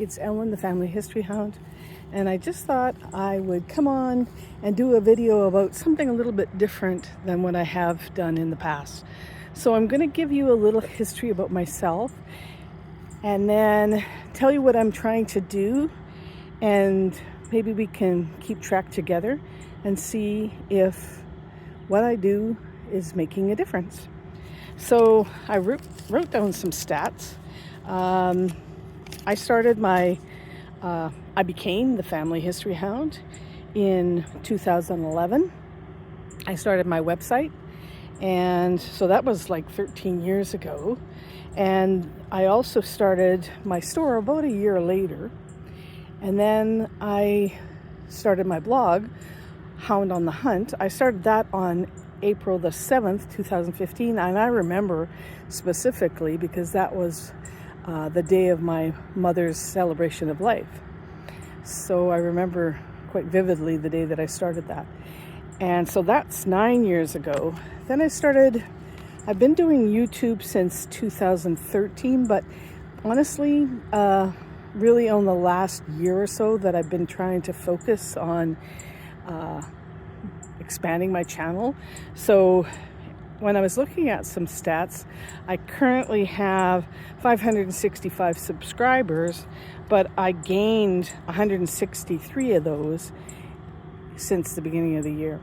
it's Ellen, the Family History Hound, and I just thought I would come on and do a video about something a little bit different than what I have done in the past. So I'm going to give you a little history about myself and then tell you what I'm trying to do, and maybe we can keep track together and see if what I do is making a difference. So I wrote down some stats. I became the Family History Hound in 2011. I started my website, and so that was like 13 years ago. And I also started my store about a year later. And then I started my blog, Hound on the Hunt. I started that on April the 7th, 2015, and I remember specifically because that was the day of my mother's celebration of life. So I remember quite vividly the day that I started that. And so that's 9 years ago. Then I've been doing YouTube since 2013, but honestly, really on the last year or so that I've been trying to focus on expanding my channel. So when I was looking at some stats, I currently have 565 subscribers, but I gained 163 of those since the beginning of the year.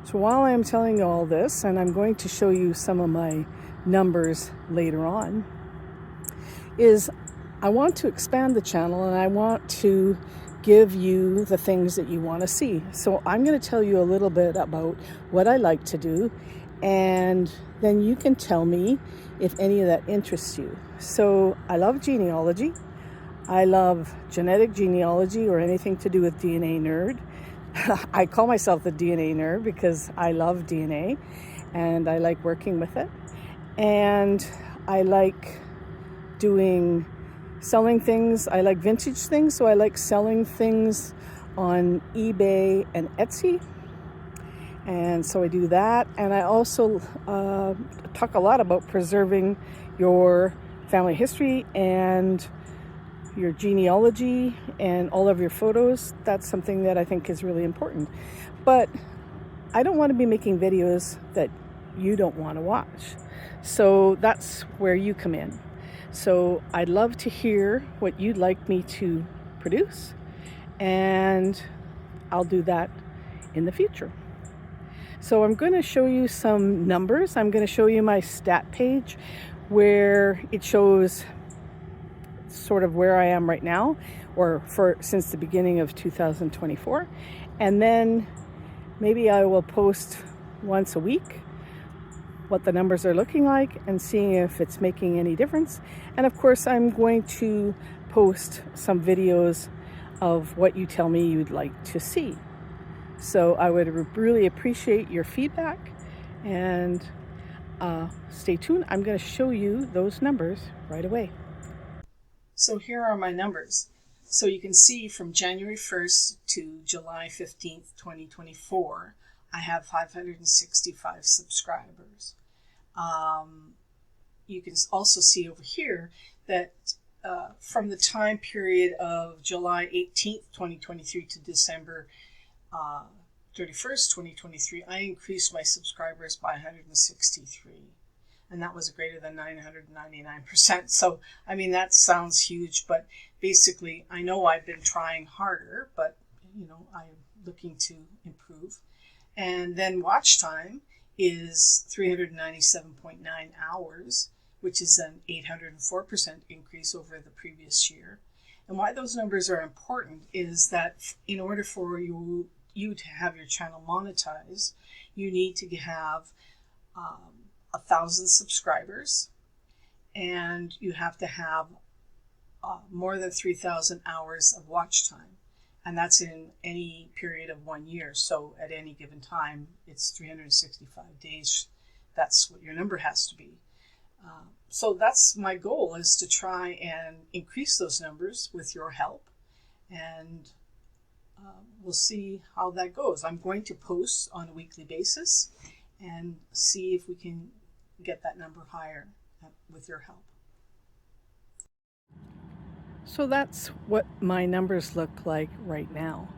So while I'm telling you all this, and I'm going to show you some of my numbers later on, is I want to expand the channel and I want to give you the things that you want to see. So I'm going to tell you a little bit about what I like to do, and then you can tell me if any of that interests you. So I love genealogy. I love genetic genealogy, or anything to do with DNA nerd. I call myself the DNA nerd because I love DNA and I like working with it. And I like selling things. I like vintage things, so I like selling things on eBay and Etsy. And so I do that. And I also talk a lot about preserving your family history and your genealogy and all of your photos. That's something that I think is really important. But I don't want to be making videos that you don't want to watch. So that's where you come in. So I'd love to hear what you'd like me to produce, and I'll do that in the future. So I'm going to show you some numbers. I'm going to show you my stat page where it shows sort of where I am right now, or since the beginning of 2024. And then maybe I will post once a week what the numbers are looking like and seeing if it's making any difference. And of course, I'm going to post some videos of what you tell me you'd like to see. So I would really appreciate your feedback, and stay tuned. I'm going to show you those numbers right away. So here are my numbers. So you can see from January 1st to July 15th, 2024, I have 565 subscribers. You can also see over here that from the time period of July 18th, 2023 to December 31st, 2023, I increased my subscribers by 163. And that was greater than 999%. So, I mean, that sounds huge, but basically, I know I've been trying harder, but, I'm looking to improve. And then watch time is 397.9 hours, which is an 804% increase over the previous year. And why those numbers are important is that in order for you to have your channel monetized, you need to have 1,000 subscribers, and you have to have more than 3,000 hours of watch time, and that's in any period of 1 year. So at any given time, it's 365 days. That's what your number has to be. So that's my goal, is to try and increase those numbers with your help, and we'll see how that goes. I'm going to post on a weekly basis and see if we can get that number higher with your help. So that's what my numbers look like right now.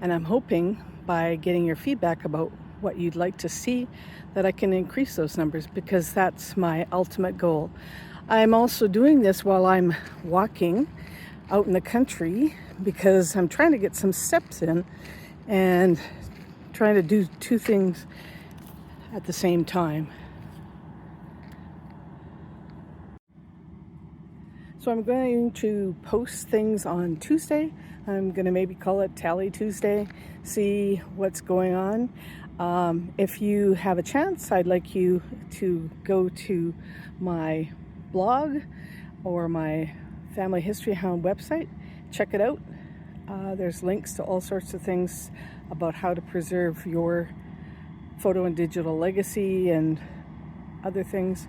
And I'm hoping by getting your feedback about what you'd like to see that I can increase those numbers, because that's my ultimate goal. I'm also doing this while I'm walking out in the country because I'm trying to get some steps in and trying to do two things at the same time. So I'm going to post things on Tuesday. I'm going to maybe call it Tally Tuesday, see what's going on. If you have a chance, I'd like you to go to my blog or my Family History Hound website. Check it out. There's links to all sorts of things about how to preserve your photo and digital legacy and other things.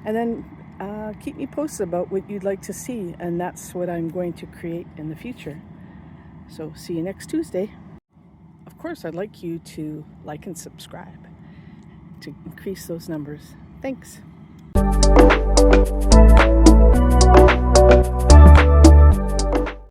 And then keep me posted about what you'd like to see, and that's what I'm going to create in the future. So see you next Tuesday. Of course, I'd like you to like and subscribe to increase those numbers. Thanks.